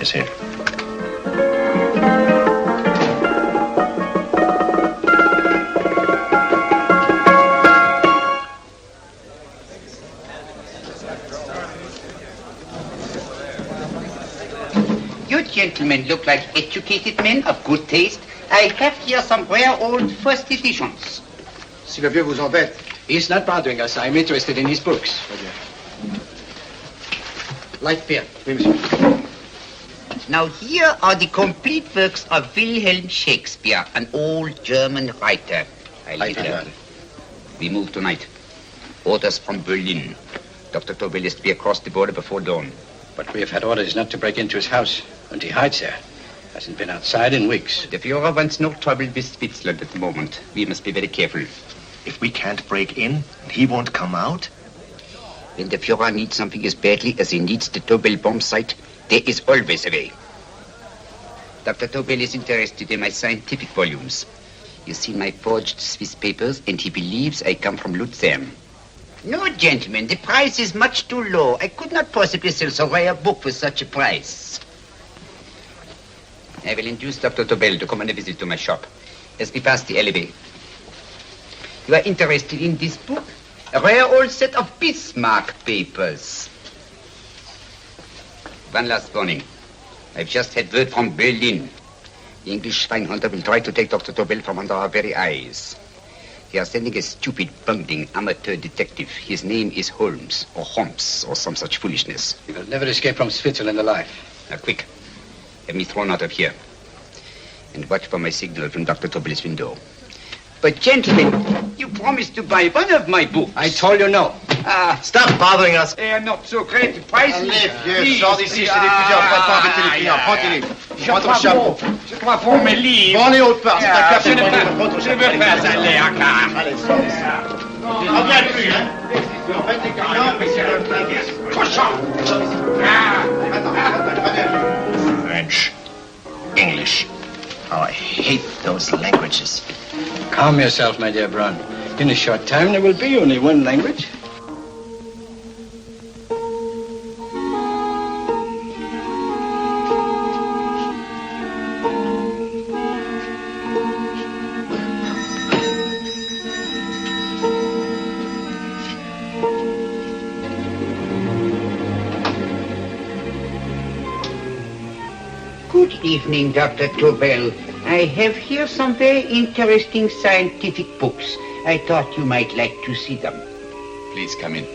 Yes, sir. You gentlemen look like educated men of good taste. I have here some rare old first editions. Si le vieux vous embête. He's not bothering us. I'm interested in his books. Light beer. Oui, monsieur. Now here are the complete works of Wilhelm Shakespeare, an old German writer. We move tonight. Orders from Berlin. Dr. Tobel is to be across the border before dawn. But we have had orders not to break into his house, and he hides there. Hasn't been outside in weeks. The Führer wants no trouble with Switzerland at the moment. We must be very careful. If we can't break in, and he won't come out? When the Führer needs something as badly as he needs the Tobel bomb site, there is always a way. Dr. Tobel is interested in my scientific volumes. He's seen my forged Swiss papers, and he believes I come from Lucerne. No, gentlemen, the price is much too low. I could not possibly sell so rare a book for such a price. I will induce Dr. Tobel to come on a visit to my shop as we pass the alleyway. You are interested in this book? A rare old set of Bismarck papers. One last warning. I've just had word from Berlin. The English Schweinhunter will try to take Dr. Tobel from under our very eyes. They are sending a stupid, bungling amateur detective. His name is Holmes, or some such foolishness. He will never escape from Switzerland alive. Now, quick. Have me thrown out of here. And watch for my signal from Dr. Tobel's window. But, gentlemen, you promised to buy one of my books. I told you no. Stop bothering us. They are not so great prices. Allez, vieux, sors d'ici, c'est l'étudiant. Faut pas embêter les clients. Prends-les. Prends ton chapeau. Je crois pour mes livres. Prends les hautes parts. C'est un cap. Je ne veux pas aller à car. Allez, sors d'ici. Reviens plus, hein. En fait, les clients, mais c'est le plein. Cochon. French. English. Oh, I hate those languages. Calm yourself, my dear Brown. In a short time, there will be only one language. Good evening, Dr. Tobel. I have here some very interesting scientific books. I thought you might like to see them. Please come in.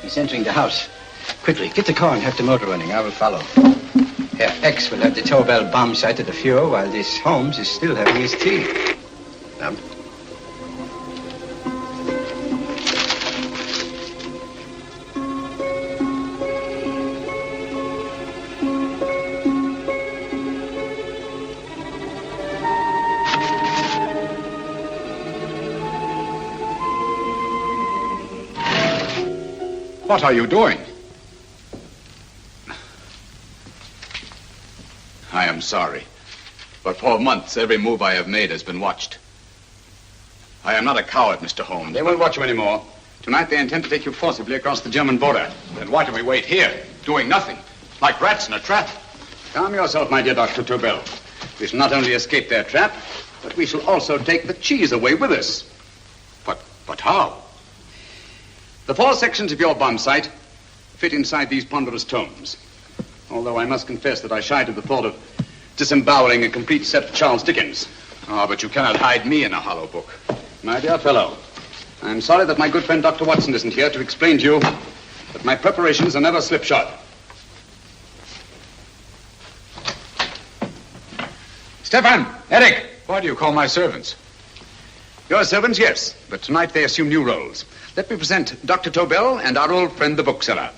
He's entering the house. Quickly, get the car and have the motor running. I will follow. Herr X will have the Tobel bomb site at the Führer while this Holmes is still having his tea. What are you doing? I am sorry, but for months every move I have made has been watched. I am not a coward, Mr. Holmes. They won't watch you anymore. Tonight they intend to take you forcibly across the German border. Then why do we wait here, doing nothing, like rats in a trap? Calm yourself, my dear Dr. Tobel. We shall not only escape their trap, but we shall also take the cheese away with us. But how? The 4 sections of your bomb sight fit inside these ponderous tomes. Although I must confess that I shied at the thought of disemboweling a complete set of Charles Dickens. But you cannot hide me in a hollow book. My dear fellow, I'm sorry that my good friend Dr. Watson isn't here to explain to you that my preparations are never slipshod. Stefan! Eric! Why do you call my servants? Your servants, yes, but tonight they assume new roles. Let me present Dr. Tobel and our old friend, the bookseller.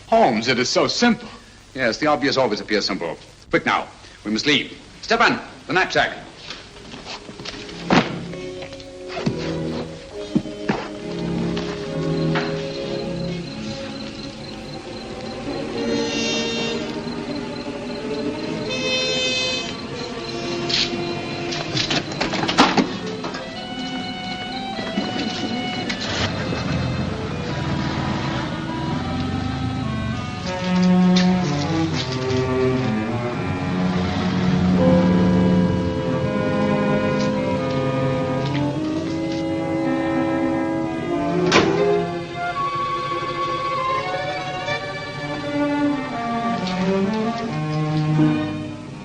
Holmes, it is so simple. Yes, the obvious always appears simple. Quick now, we must leave. Stefan, the knapsack.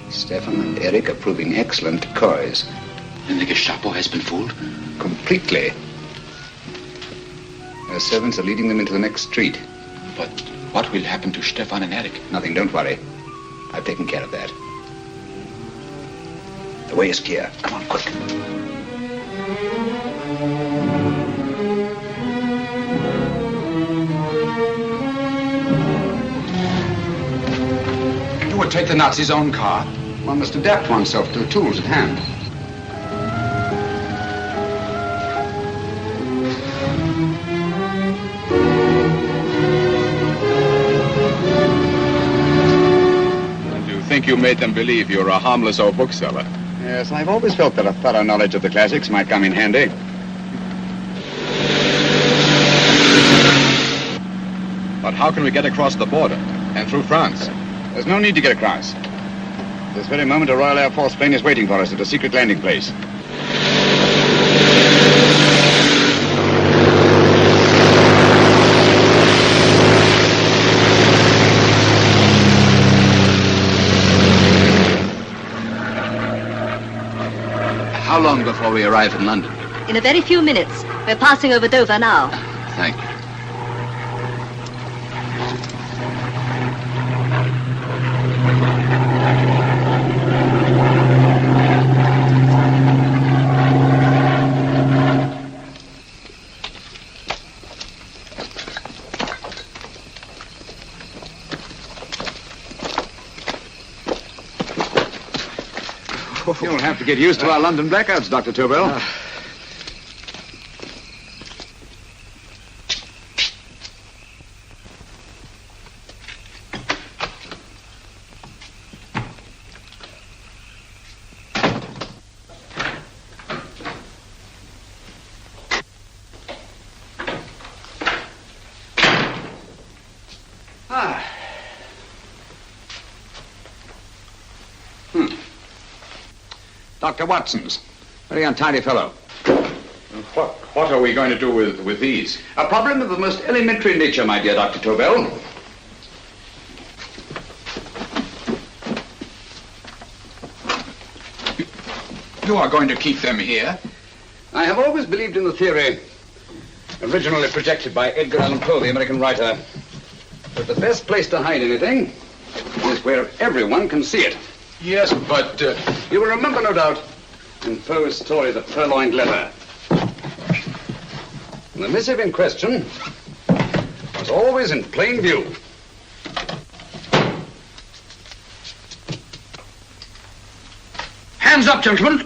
Stefan and Eric are proving excellent decoys. And the Gestapo has been fooled? Completely. Their servants are leading them into the next street. But what will happen to Stefan and Eric? Nothing, don't worry. I've taken care of that. The way is clear. Come on, quick. You would take the Nazis' own car. One must adapt oneself to the tools at hand. And you think you made them believe you're a harmless old bookseller? Yes, I've always felt that a thorough knowledge of the classics might come in handy. But how can we get across the border and through France? There's no need to get across. At this very moment, a Royal Air Force plane is waiting for us at a secret landing place. How long before we arrive in London? In a very few minutes. We're passing over Dover now. Thank you. You'll have to get used to our London blackouts, Dr. Tobel. Dr. Watson's. Very untidy fellow. What are we going to do with these? A problem of the most elementary nature, my dear Dr. Tobel. You are going to keep them here? I have always believed in the theory, originally projected by Edgar Allan Poe, the American writer, that the best place to hide anything is where everyone can see it. Yes, but... You will remember, no doubt, in Poe's story, The Purloined Letter. The missive in question was always in plain view. Hands up, gentlemen.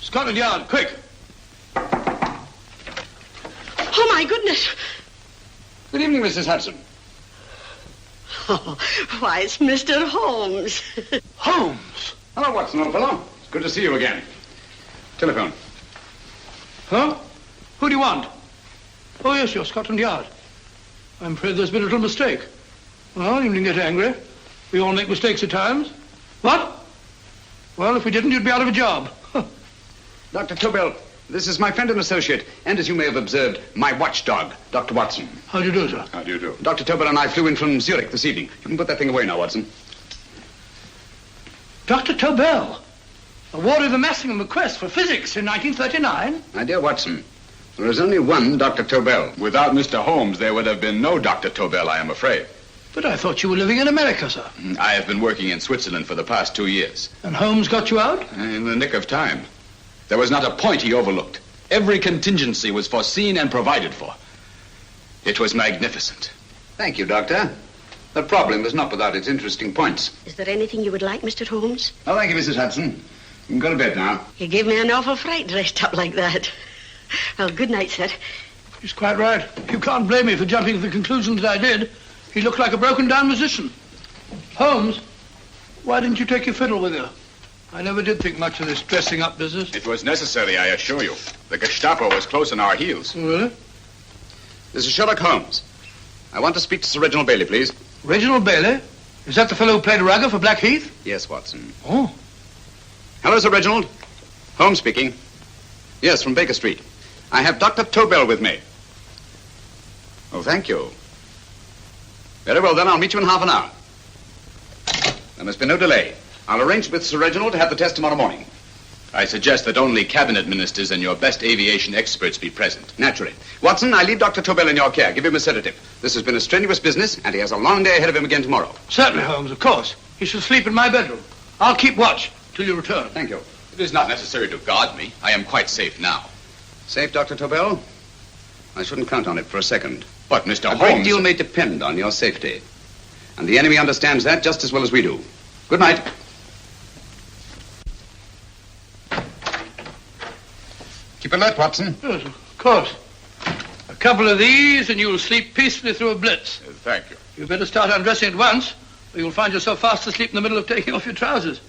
Scotland Yard, quick. Oh, my goodness. Good evening, Mrs. Hudson. Oh, why, it's Mr. Holmes. Holmes. Hello, Watson, old fellow. It's good to see you again. Telephone. Huh? Who do you want? Oh, yes, you're Scotland Yard. I'm afraid there's been a little mistake. Well, you needn't get angry. We all make mistakes at times. What? Well, if we didn't, you'd be out of a job. Dr. Tobel, this is my friend and associate, and as you may have observed, my watchdog, Dr. Watson. How do you do, sir? How do you do? Dr. Tobel and I flew in from Zurich this evening. You can put that thing away now, Watson. Dr. Tobel, awarded the Massingham Quest for physics in 1939. My dear Watson, there is only one Dr. Tobel. Without Mr. Holmes, there would have been no Dr. Tobel, I am afraid. But I thought you were living in America, sir. I have been working in Switzerland for the past 2 years. And Holmes got you out? In the nick of time. There was not a point he overlooked. Every contingency was foreseen and provided for. It was magnificent. Thank you, Doctor. The problem is not without its interesting points. Is there anything you would like, Mr. Holmes? Oh, thank you, Mrs. Hudson. You can go to bed now. You gave me an awful fright dressed up like that. Well, good night, sir. He's quite right. You can't blame me for jumping to the conclusion that I did. He looked like a broken-down musician. Holmes, why didn't you take your fiddle with you? I never did think much of this dressing-up business. It was necessary, I assure you. The Gestapo was close on our heels. Really? This is Sherlock Holmes. I want to speak to Sir Reginald Bailey, please. Reginald Bailey? Is that the fellow who played Rugger for Blackheath? Yes, Watson. Oh. Hello, Sir Reginald. Holmes speaking. Yes, from Baker Street. I have Dr. Tobel with me. Oh, thank you. Very well, then. I'll meet you in half an hour. There must be no delay. I'll arrange with Sir Reginald to have the test tomorrow morning. I suggest that only cabinet ministers and your best aviation experts be present. Naturally. Watson, I leave Dr. Tobel in your care. Give him a sedative. This has been a strenuous business, and he has a long day ahead of him again tomorrow. Certainly, Holmes, of course. He shall sleep in my bedroom. I'll keep watch till you return. Thank you. It is not necessary to guard me. I am quite safe now. Safe, Dr. Tobel? I shouldn't count on it for a second. But, Mr. A Holmes... great deal may depend on your safety. And the enemy understands that just as well as we do. Good night. Keep alert, Watson. Yes, of course. A couple of these and you'll sleep peacefully through a blitz. Thank you. You'd better start undressing at once, or you'll find yourself fast asleep in the middle of taking off your trousers.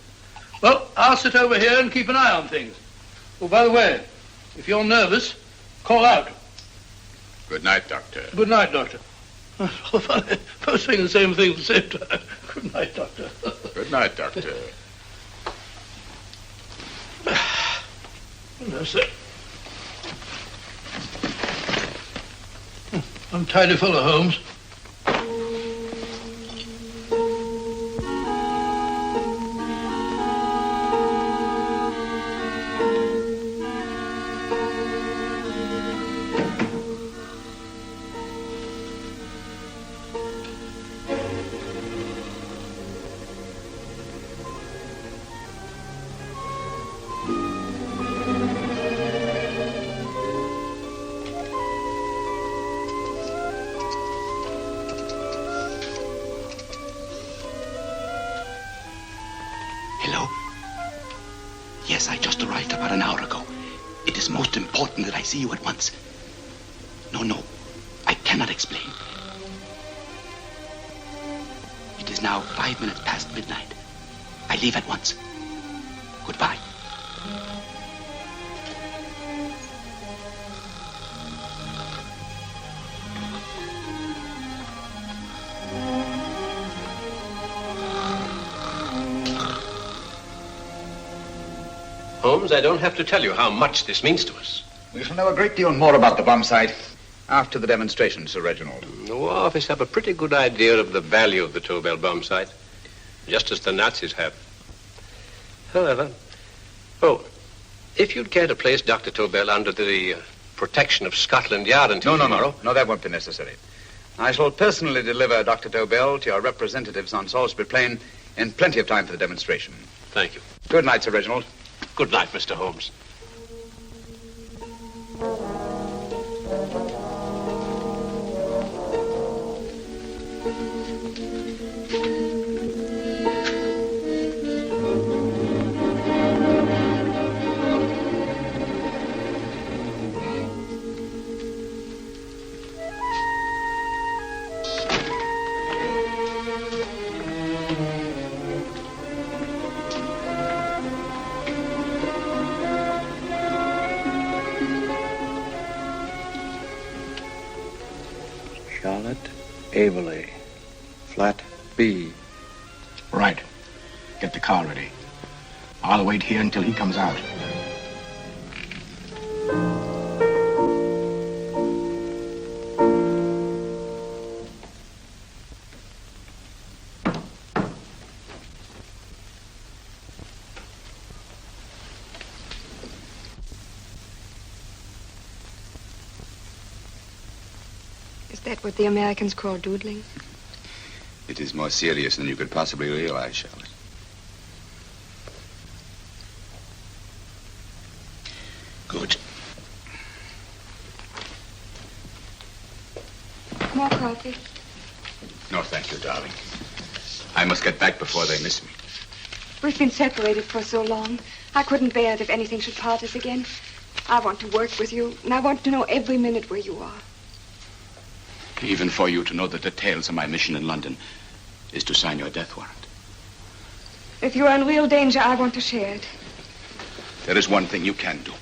Well, I'll sit over here and keep an eye on things. Oh, by the way, if you're nervous, call out. Good night, Doctor. Good night, Doctor. Both saying the same thing at the same time. Good night, Doctor. Good night, Doctor. That's it. Untidy fellow, Holmes. Hello? Yes, I just arrived about an hour ago. It is most important that I see you at once. No, I cannot explain. It is now 5 minutes past midnight. I leave at once. Goodbye. Holmes, I don't have to tell you how much this means to us. We shall know a great deal more about the bomb site after the demonstration, Sir Reginald. The War Office have a pretty good idea of the value of the Tobel bomb site, just as the Nazis have. However, if you'd care to place Dr. Tobel under the protection of Scotland Yard until tomorrow... No, that won't be necessary. I shall personally deliver Dr. Tobel to your representatives on Salisbury Plain in plenty of time for the demonstration. Thank you. Good night, Sir Reginald. Good night, Mr. Holmes. Averley, flat B. Right. Get the car ready. I'll wait here until he comes out. Is that what the Americans call doodling? It is more serious than you could possibly realize, Charlotte. Good. More coffee? No, thank you, darling. I must get back before they miss me. We've been separated for so long. I couldn't bear it if anything should part us again. I want to work with you, and I want to know every minute where you are. Even for you to know the details of my mission in London is to sign your death warrant. If you're in real danger, I want to share it. There is one thing you can do.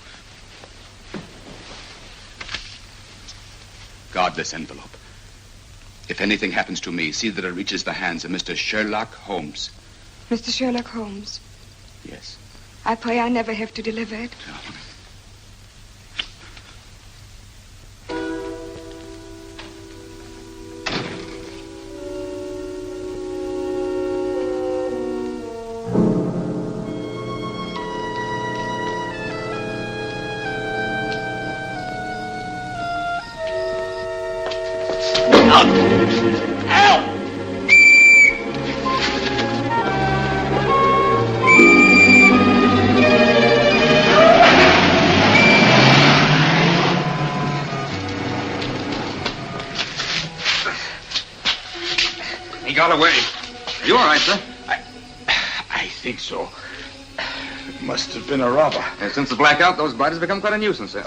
Guard this envelope. If anything happens to me, see that it reaches the hands of Mr. Sherlock Holmes. Mr. Sherlock Holmes? Yes. I pray I never have to deliver it. out! Help! He got away. Are you all right, sir? I think so. It must have been a robber. Since the blackout, those bodies have become quite a nuisance, sir.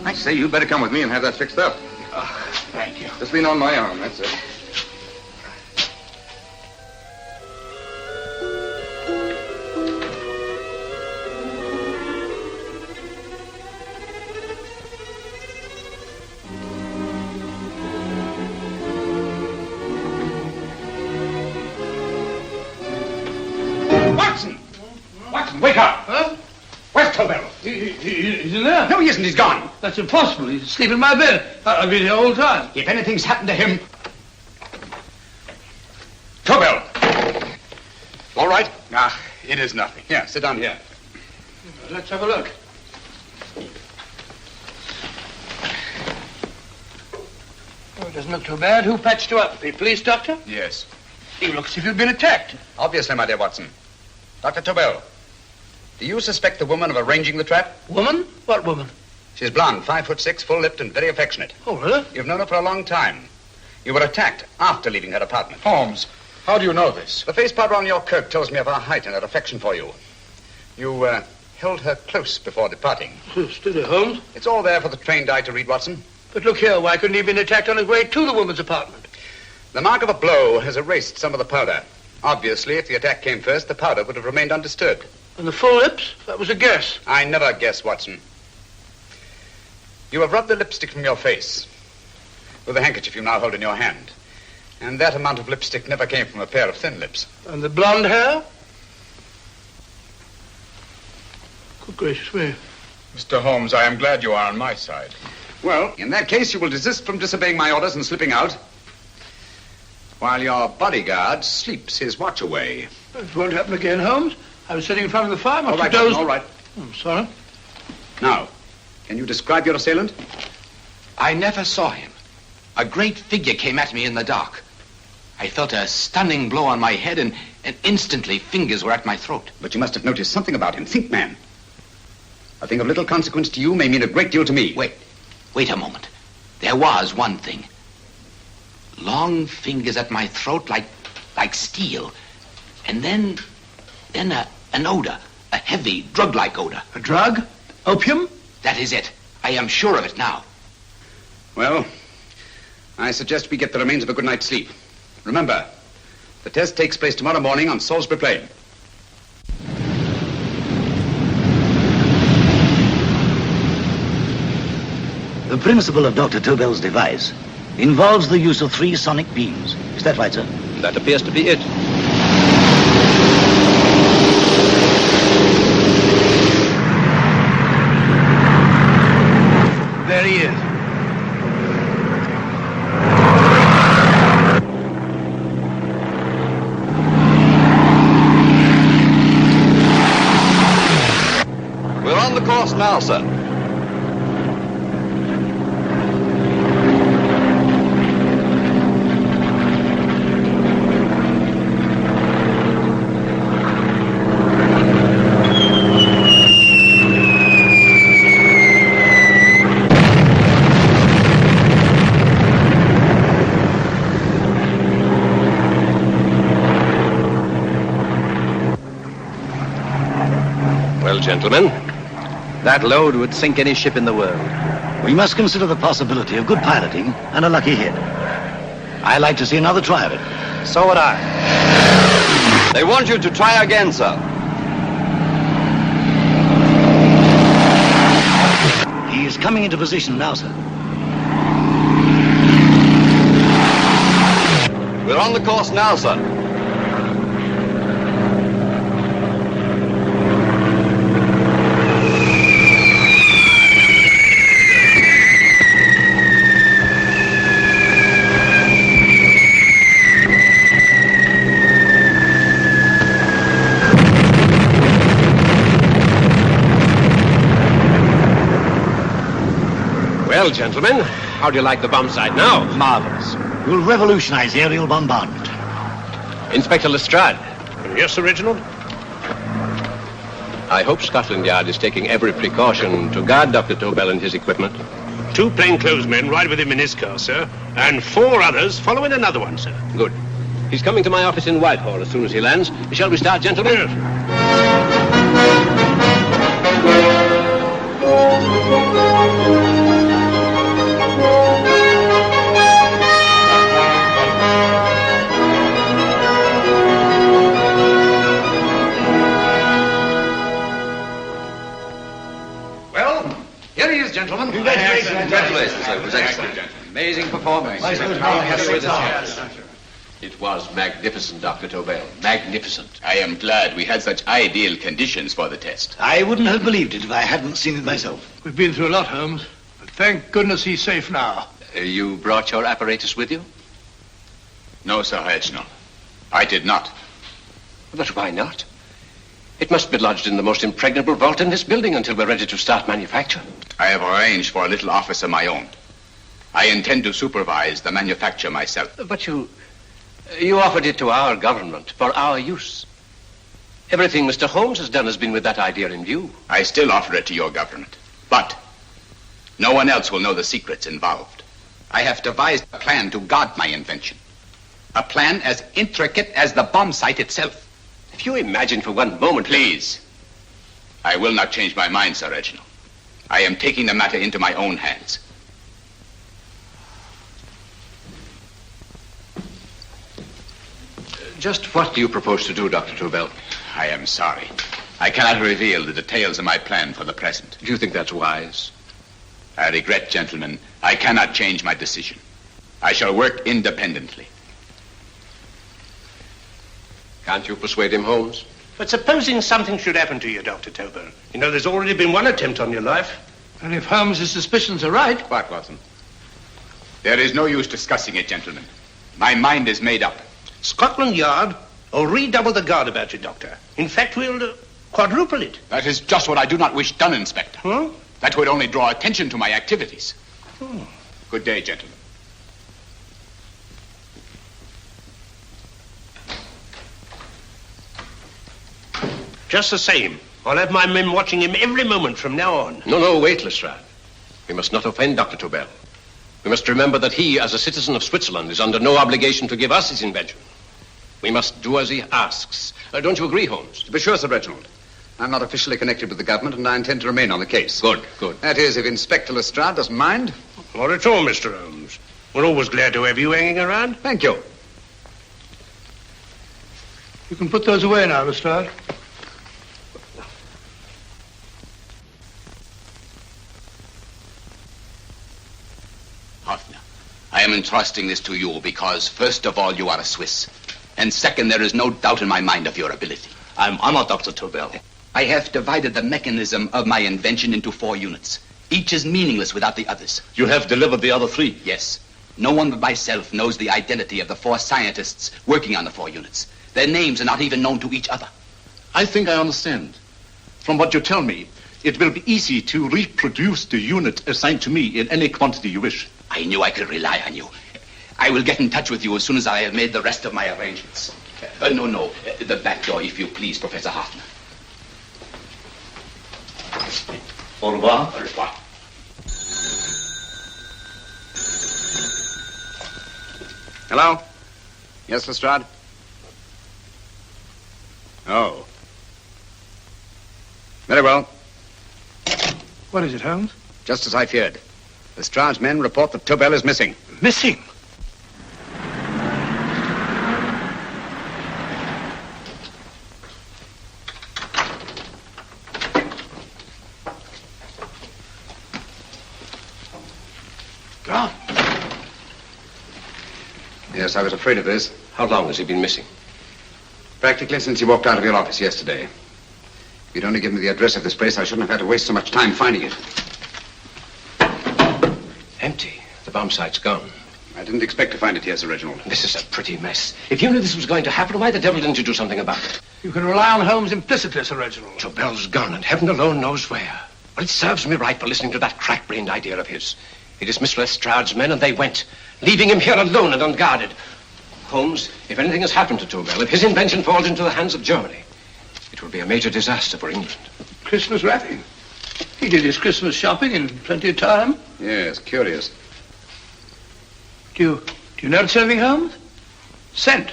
I say, you'd better come with me and have that fixed up. Thank you. Just lean on my arm, that's it. Watson, wake up! Huh? Where's Tobel? He's in there. No, he isn't. He's gone. That's impossible. He's asleep in my bed. I've been here all the time. If anything's happened to him... Tobel! All right? It is nothing. Yeah, sit down here. Let's have a look. Oh, it doesn't look too bad. Who patched you up? The police doctor? Yes. You look as if you'd been attacked. Obviously, my dear Watson. Dr. Tobel, do you suspect the woman of arranging the trap? Woman? What woman? She's blonde, 5'6", full-lipped, and very affectionate. Oh, really? You've known her for a long time. You were attacked after leaving her apartment. Holmes, how do you know this? The face powder on your coat tells me of her height and her affection for you. You held her close before departing. Steady, Holmes. It's all there for the trained eye to read, Watson. But look here, why couldn't he have been attacked on his way to the woman's apartment? The mark of a blow has erased some of the powder. Obviously, if the attack came first, the powder would have remained undisturbed. And the full lips? That was a guess. I never guess, Watson. You have rubbed the lipstick from your face with the handkerchief you now hold in your hand. And that amount of lipstick never came from a pair of thin lips. And the blonde hair? Good gracious me. Mr. Holmes, I am glad you are on my side. Well, in that case, you will desist from disobeying my orders and slipping out, while your bodyguard sleeps his watch away. It won't happen again, Holmes. I was sitting in front of the fire. All right, Watson, all right. I'm sorry. Now, can you describe your assailant? I never saw him. A great figure came at me in the dark. I felt a stunning blow on my head, and instantly fingers were at my throat. But you must have noticed something about him. Think, man. A thing of little consequence to you may mean a great deal to me. Wait a moment. There was one thing. Long fingers at my throat like steel. And then an odor. A heavy, drug-like odor. A drug? Opium? That is it. I am sure of it now. Well, I suggest we get the remains of a good night's sleep. Remember, the test takes place tomorrow morning on Salisbury Plain. The principle of Dr. Tobel's device involves the use of 3 sonic beams. Is that right, sir? That appears to be it. There he is. We're on the course now, sir. Well, gentlemen, that load would sink any ship in the world. We must consider the possibility of good piloting and a lucky hit. I like to see another try of it. So would I. They want you to try again, sir. He is coming into position now, sir. We're on the course now, sir. Well, gentlemen, How do you like the bomb site now? Marvelous. We'll revolutionize aerial bombardment. Inspector Lestrade. Yes, Sir Reginald? I hope Scotland Yard is taking every precaution to guard Dr. Tobel and his equipment. 2 plainclothes men ride with him in his car, sir, and 4 others follow in another one, sir. Good. He's coming to my office in Whitehall as soon as he lands. Shall we start, gentlemen? Yes. Here he is, gentlemen. Congratulations, sir. It was excellent. Amazing performance. It was magnificent, Dr. Tobel. Magnificent. I am glad we had such ideal conditions for the test. I wouldn't have believed it if I hadn't seen it myself. We've been through a lot, Holmes, but thank goodness he's safe now. You brought your apparatus with you? No, Sir Reginald. I did not. But why not? It must be lodged in the most impregnable vault in this building until we're ready to start manufacture. I have arranged for a little office of my own. I intend to supervise the manufacture myself. But you offered it to our government for our use. Everything Mr. Holmes has done has been with that idea in view. I still offer it to your government. But no one else will know the secrets involved. I have devised a plan to guard my invention. A plan as intricate as the bomb site itself. If you imagine for one moment... Please. I will not change my mind, Sir Reginald. I am taking the matter into my own hands. Just what do you propose to do, Dr. Tobel? I am sorry. I cannot reveal the details of my plan for the present. Do you think that's wise? I regret, gentlemen, I cannot change my decision. I shall work independently. Can't you persuade him, Holmes? But supposing something should happen to you, Dr. Tobel. You know, there's already been one attempt on your life. And if Holmes' suspicions are right... What, Watson? There is no use discussing it, gentlemen. My mind is made up. Scotland Yard will redouble the guard about you, Doctor. In fact, we'll quadruple it. That is just what I do not wish done, Inspector. Huh? That would only draw attention to my activities. Good day, gentlemen. Just the same, I'll have my men watching him every moment from now on. No, wait, Lestrade. We must not offend Dr. Tobel. We must remember that he, as a citizen of Switzerland, is under no obligation to give us his invention. We must do as he asks. Don't you agree, Holmes? To be sure, Sir Reginald. I'm not officially connected with the government, and I intend to remain on the case. Good. That is, if Inspector Lestrade doesn't mind. Not at all, Mr. Holmes. We're always glad to have you hanging around. Thank you. You can put those away now, Lestrade. Hoffner, I am entrusting this to you because, first of all, you are a Swiss. And second, there is no doubt in my mind of your ability. I'm honored, Dr. Tobel. I have divided the mechanism of my invention into 4 units. Each is meaningless without the others. You have delivered the other 3? Yes. No one but myself knows the identity of the 4 scientists working on the 4 units. Their names are not even known to each other. I think I understand. From what you tell me, it will be easy to reproduce the unit assigned to me in any quantity you wish. I knew I could rely on you. I will get in touch with you as soon as I have made the rest of my arrangements. No. The back door, if you please, Professor Hoffner. Au revoir. Au revoir. Hello? Yes, Lestrade? Oh. Very well. What is it, Holmes? Just as I feared. Lestrade's men report that Tobel is missing. Missing? Gone. Yes, I was afraid of this. How long has he been missing? Practically since he walked out of your office yesterday. If you'd only given me the address of this place, I shouldn't have had to waste so much time finding it. Empty. The bomb site's gone. I didn't expect to find it here, Sir Reginald. This is a pretty mess. If you knew this was going to happen, why the devil didn't you do something about it? You can rely on Holmes implicitly, Sir Reginald. Tobel's gone, and heaven alone knows where. But it serves me right for listening to that crack-brained idea of his. He dismissed Lestrade's men and they went, leaving him here alone and unguarded. Holmes, if anything has happened to Tobel, if his invention falls into the hands of Germany, it will be a major disaster for England. Christmas wrapping. He did his Christmas shopping in plenty of time. Yes, curious. Do you notice anything, Holmes? Scent.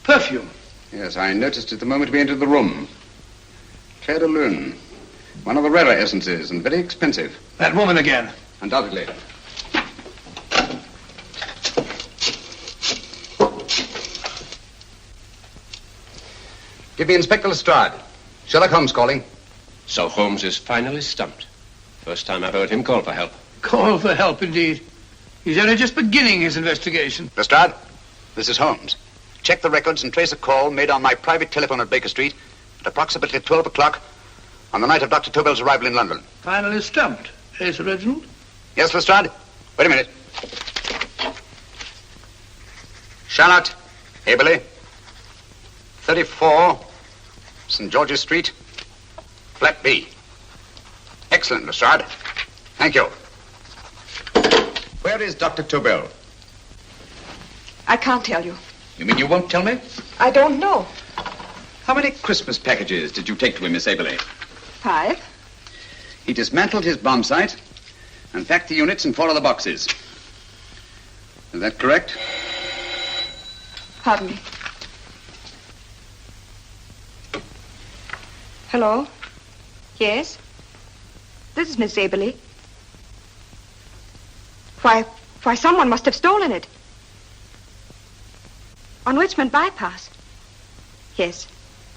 Perfume. Yes, I noticed it the moment we entered the room. Claire de Lune. One of the rarer essences and very expensive. That woman again. Undoubtedly. Give me Inspector Lestrade. Sherlock Holmes calling. So Holmes is finally stumped. First time I've heard him call for help. Call for help, indeed. He's only just beginning his investigation. Lestrade, this is Holmes. Check the records and trace a call made on my private telephone at Baker Street at approximately 12 o'clock on the night of Dr. Tobel's arrival in London. Finally stumped. Eh, Sir Reginald? Yes, Lestrade? Wait a minute. Charlotte, Aberley, 34, St. George's Street, flat B. Excellent, Lestrade. Thank you. Where is Dr. Tobel? I can't tell you. You mean you won't tell me? I don't know. How many Christmas packages did you take to him, Miss Aberley? 5. He dismantled his bomb site and packed the units in 4 other boxes. Is that correct? Pardon me. Hello? Yes? This is Miss Aberley. Why, someone must have stolen it. On Richmond Bypass. Yes.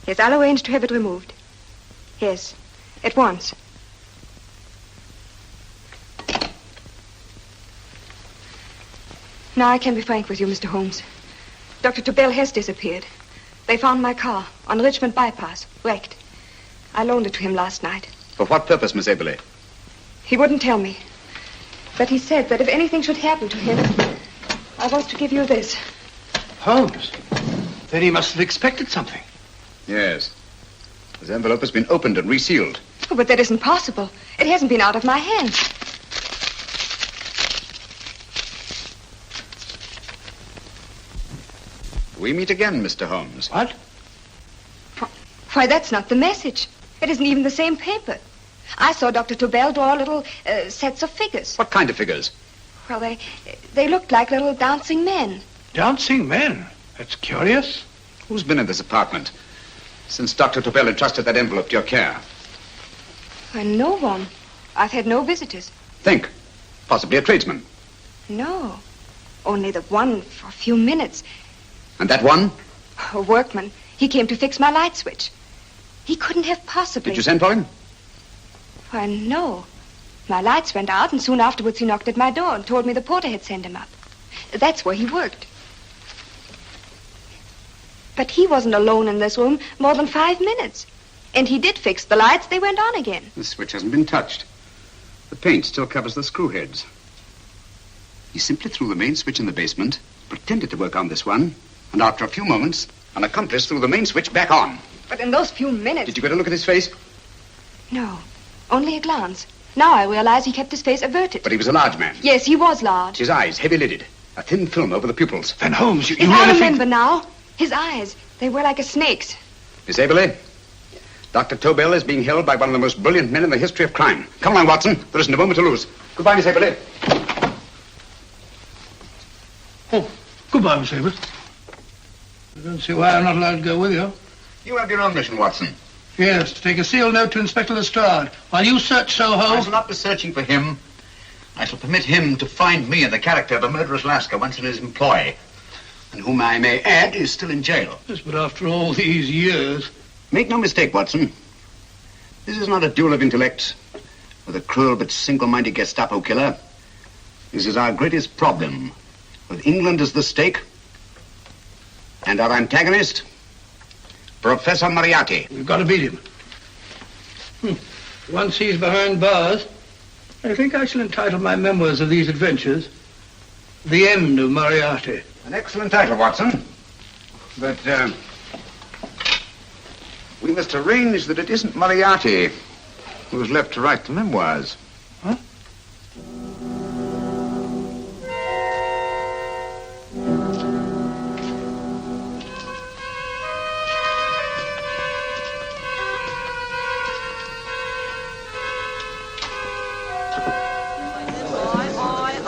Yes, I'll arrange to have it removed. Yes, at once. Now I can be frank with you, Mr. Holmes. Dr. Tobel has disappeared. They found my car on Richmond Bypass, wrecked. I loaned it to him last night. For what purpose, Miss Aberley? He wouldn't tell me. But he said that if anything should happen to him, I was to give you this. Holmes? Then he must have expected something. Yes. This envelope has been opened and resealed. Oh, but that isn't possible. It hasn't been out of my hands. We meet again, Mr. Holmes. What? Why, that's not the message. It isn't even the same paper. I saw Dr. Tobel draw little sets of figures. What kind of figures? Well, they looked like little dancing men. Dancing men? That's curious. Who's been in this apartment since Dr. Tobel entrusted that envelope to your care? Why, no one. I've had no visitors. Think. Possibly a tradesman. No. Only the one for a few minutes. And that one? A workman. He came to fix my light switch. He couldn't have possibly... Did you send for him? Why, no. My lights went out, and soon afterwards he knocked at my door and told me the porter had sent him up. That's where he worked. But he wasn't alone in this room more than 5 minutes. And he did fix the lights. They went on again. The switch hasn't been touched. The paint still covers the screw heads. He simply threw the main switch in the basement, pretended to work on this one, and after a few moments, an accomplice threw the main switch back on. But in those few minutes... Did you get a look at his face? No, only a glance. Now I realize he kept his face averted. But he was a large man. Yes, he was large. His eyes heavy-lidded. A thin film over the pupils. Van Holmes, you If really I remember now, his eyes, they were like a snake's. Miss Aberley, Dr. Tobel is being held by one of the most brilliant men in the history of crime. Come along, Watson. There isn't a moment to lose. Goodbye, Miss Aberley. Oh, goodbye, Miss Aberley. I don't see why I'm not allowed to go with you. You have your own mission, Watson. Yes, to take a sealed note to Inspector Lestrade while you search Soho. I shall not be searching for him. I shall permit him to find me in the character of a murderous Lascar once in his employ, and whom I may add is still in jail. Yes, but after all these years... Make no mistake, Watson. This is not a duel of intellects with a cruel but single-minded Gestapo killer. This is our greatest problem, with England as the stake, and our antagonist, Professor Moriarty. We've got to beat him. Once he's behind bars, I think I shall entitle my memoirs of these adventures, The End of Moriarty. An excellent title, Watson. But, we must arrange that it isn't Moriarty who's left to write the memoirs. Huh?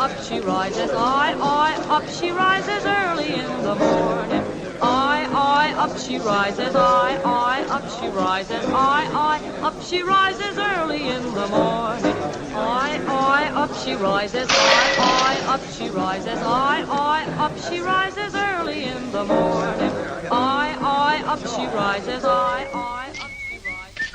up she rises, I, up she rises early in the morning. I, up she rises, I, up she rises, I, up she rises early in the morning. I, up she rises, I, up she rises, I, up she rises early in the morning. I, up she rises, I, up she rises.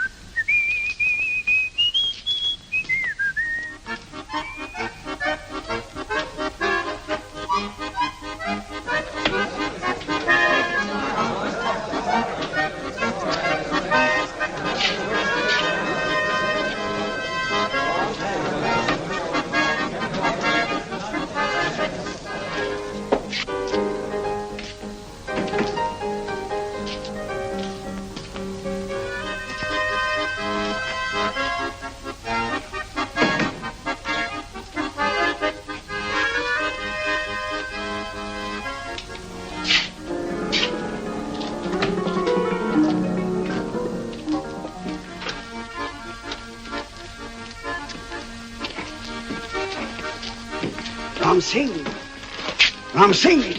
Ram Singh.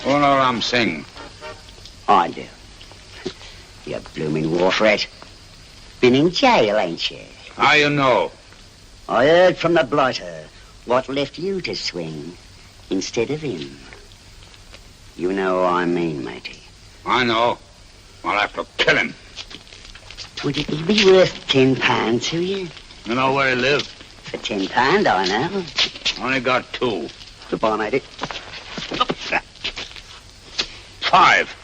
Oh, no, Ram Singh. I do. You blooming wharf rat. Been in jail, ain't you? How you know? I heard from the blighter what left you to swing instead of him. You know what I mean, matey. I know. I'll have to kill him. Would it be worth £10 to you? You know where he lives? For £10, I know. Only got 2. Goodbye, matey. 5.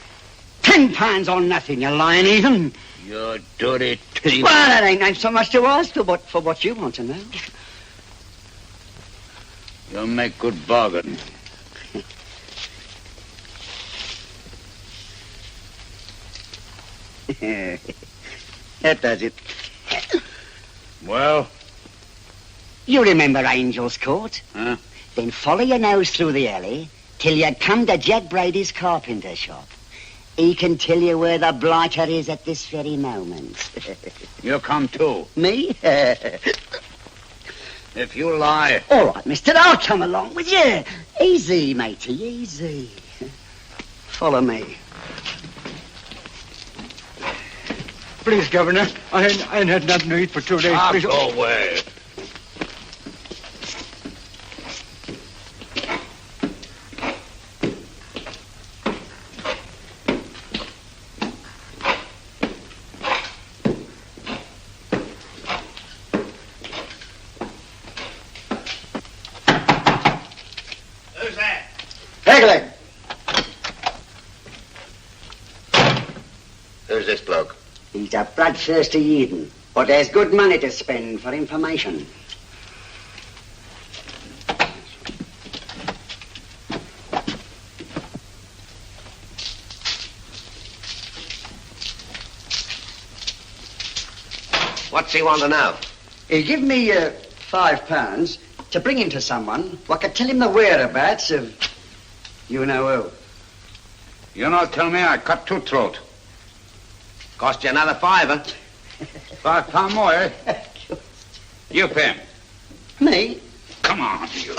£10 on nothing, you lying heathen. You dirty thief. Well, that ain't so much to ask for what you want to know. You'll make good bargain. That does it. Well? You remember Angel's Court? Huh? Then follow your nose through the alley till you come to Jack Brady's carpenter shop. He can tell you where the blighter is at this very moment. You come too. Me? If you lie... All right, mister, I'll come along with you. Easy, matey, easy. Follow me. Please, Governor, I ain't had nothing to eat for 2 days. Please. Go away. Who's this bloke? He's a bloodthirsty heathen, but there's good money to spend for information. What's he want to know? He give me £5 to bring him to someone what could tell him the whereabouts of you know who. You not tell me I cut 2 throat. Cost you another £5. £5 more, eh? You pay him. Me? Come on, you.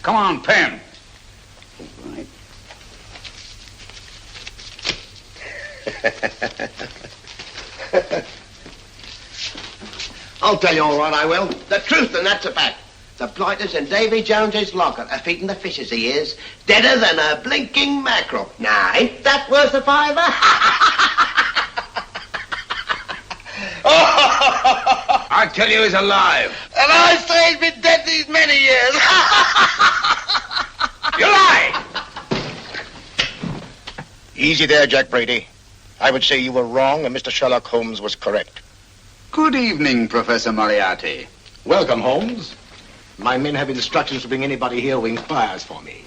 Come on, pay him. Right. I'll tell you all right, I will. The truth, and that's a fact. The blighters in Davy Jones's locker are feeding the fishes, he is. Deader than a blinking mackerel. Now, ain't that worth a £5? I tell you he's alive. And I say he's been dead these many years. You lie! Easy there, Jack Brady. I would say you were wrong and Mr. Sherlock Holmes was correct. Good evening, Professor Moriarty. Welcome, Holmes. My men have instructions to bring anybody here who inquires for me.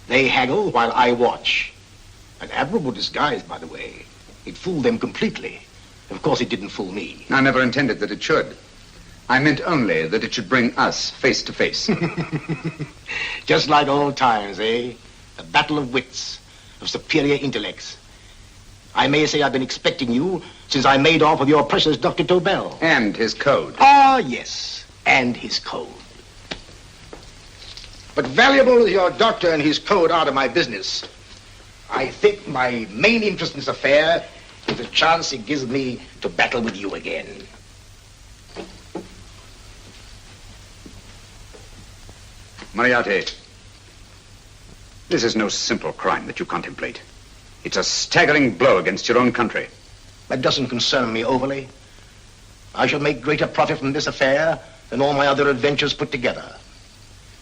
They haggle while I watch. An admirable disguise, by the way. It fooled them completely. Of course, it didn't fool me. I never intended that it should. I meant only that it should bring us face to face. Just like old times, eh? A battle of wits, of superior intellects. I may say I've been expecting you since I made off with your precious Dr. Tobel. And his code. Ah, yes, and his code. But valuable as your doctor and his code are to my business, I think my main interest in this affair is the chance it gives me to battle with you again. Moriarty, this is no simple crime that you contemplate. It's a staggering blow against your own country. That doesn't concern me overly. I shall make greater profit from this affair than all my other adventures put together.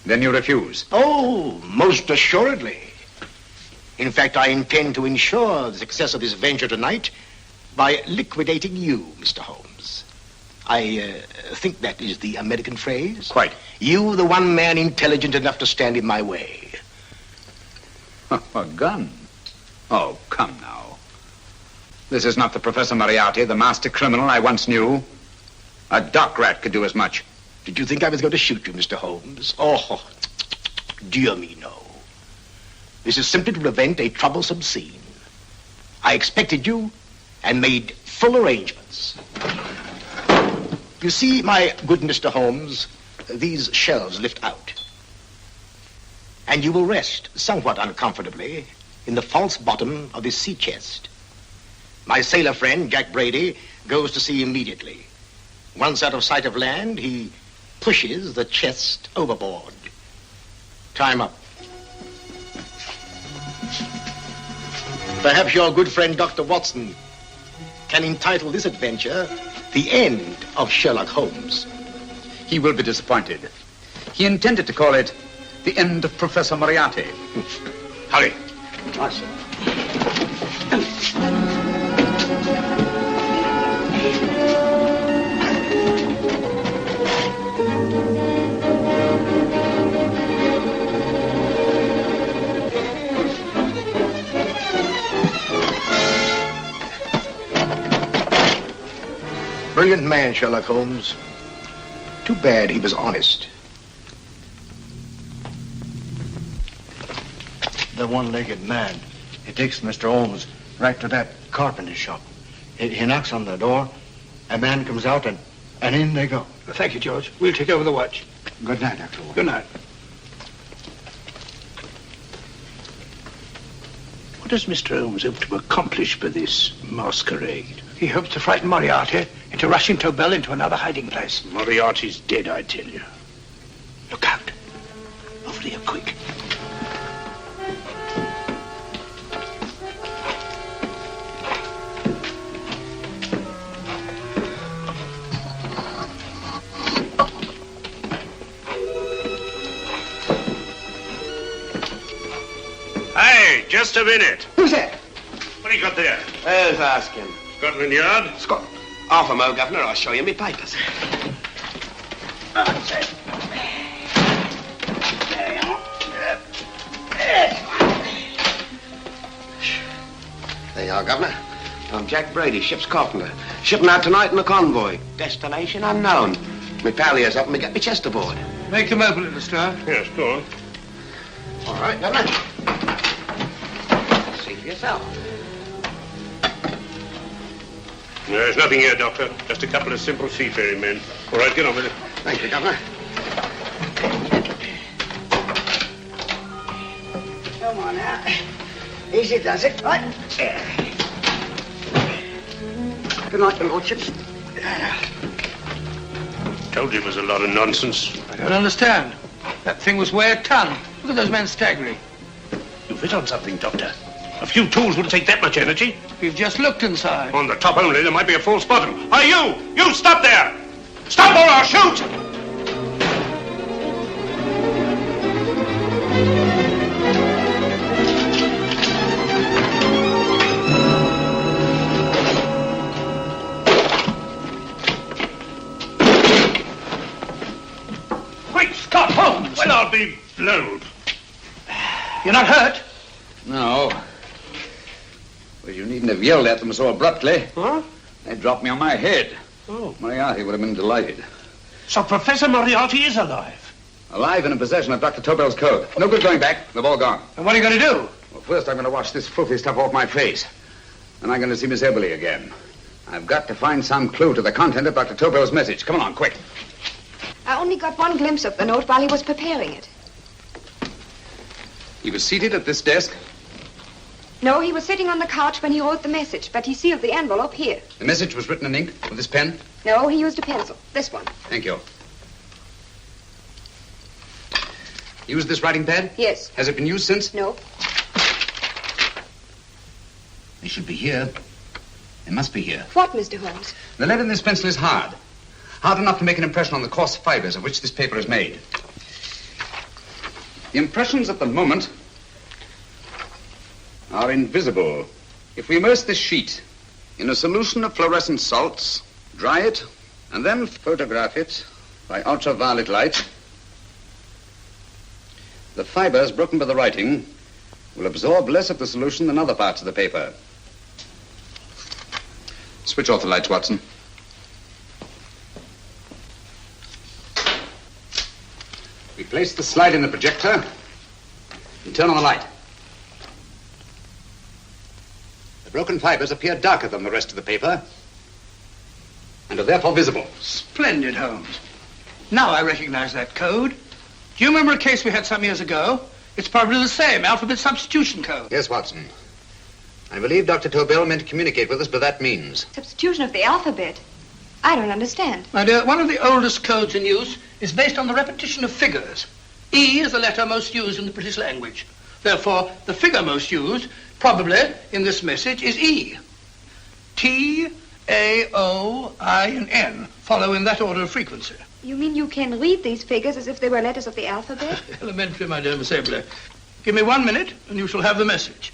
Then you refuse? Oh, most assuredly. In fact, I intend to ensure the success of this venture tonight by liquidating you, Mr. Holmes. I think that is the American phrase. Quite. You, the one man intelligent enough to stand in my way. A gun? Oh, come now. This is not the Professor Moriarty, the master criminal I once knew. A dock rat could do as much. Did you think I was going to shoot you, Mr. Holmes? Oh, dear me, no. This is simply to prevent a troublesome scene. I expected you and made full arrangements. You see, my good Mr. Holmes, these shelves lift out. And you will rest somewhat uncomfortably in the false bottom of this sea chest. My sailor friend, Jack Brady, goes to sea immediately. Once out of sight of land, he pushes the chest overboard. Time up. Perhaps your good friend, Dr. Watson, can entitle this adventure The End of Sherlock Holmes. He will be disappointed. He intended to call it The End of Professor Moriarty. Hurry. Awesome. Brilliant man, Sherlock Holmes. Too bad he was honest. The one-legged man. He takes Mr. Holmes right to that carpenter shop. He knocks on the door. A man comes out and in they go. Thank you, George. We'll take over the watch. Good night, Dr. Holmes. Good night. What does Mr. Holmes hope to accomplish by this masquerade? He hopes to frighten Moriarty into rushing Tobel into another hiding place. Moriarty's dead, I tell you. Look out. Over here, quick. Hey, just a minute. Who's that? What do you got there? Who's asking? Scotland Yard? Half a mo, Governor. I'll show you me papers. There you are, Governor. I'm Jack Brady, ship's carpenter. Shipping out tonight in a convoy. Destination unknown. Me pal here's up and me get me chest aboard. Make them open it, Mr. Yes, go on. All right, Governor. See for yourself. There's nothing here, Doctor. Just a couple of simple seafaring men. All right, get on with it. Thank you, Governor. Come on now. Easy does it. Right. Good night, your lordships. Told you it was a lot of nonsense. I don't understand. That thing was way a ton. Look at those men staggering. You've hit on something, Doctor. A few tools wouldn't take that much energy. We've just looked inside. On the top only, there might be a false bottom. Hey, you! You stop there! Stop or I'll shoot! Great Scott, Holmes! Well, I'll be blowed. You're not hurt? No. Well, you needn't have yelled at them so abruptly. Huh? They dropped me on my head. Oh. Moriarty would have been delighted. So Professor Moriarty is alive? Alive and in possession of Dr. Tobel's code. No good going back. They've all gone. And what are you going to do? Well, first I'm going to wash this filthy stuff off my face. And I'm going to see Miss Eberly again. I've got to find some clue to the content of Dr. Tobel's message. Come on, quick. I only got one glimpse of the note while he was preparing it. He was seated at this desk. No, he was sitting on the couch when he wrote the message, but he sealed the envelope here. The message was written in ink with this pen? No, he used a pencil. This one. Thank you. Used this writing pad? Yes. Has it been used since? No. They should be here. They must be here. What, Mr. Holmes? The lead in this pencil is hard. Hard enough to make an impression on the coarse fibers of which this paper is made. The impressions at the moment are invisible. If we immerse this sheet in a solution of fluorescent salts, dry it, and then photograph it by ultraviolet light, the fibers broken by the writing will absorb less of the solution than other parts of the paper. Switch off the lights, Watson. We place the slide in the projector and turn on the light. The broken fibers appear darker than the rest of the paper and are therefore visible. Splendid, Holmes. Now I recognize that code. Do you remember a case we had some years ago? It's probably the same, alphabet substitution code. Yes, Watson. I believe Dr. Tobel meant to communicate with us by that means. Substitution of the alphabet? I don't understand. My dear, one of the oldest codes in use is based on the repetition of figures. E is the letter most used in the British language. Therefore, the figure most used, probably, in this message is E. T, A, O, I, and N follow in that order of frequency. You mean you can read these figures as if they were letters of the alphabet? Elementary, my dear Miss Eberly. Give me 1 minute, and you shall have the message.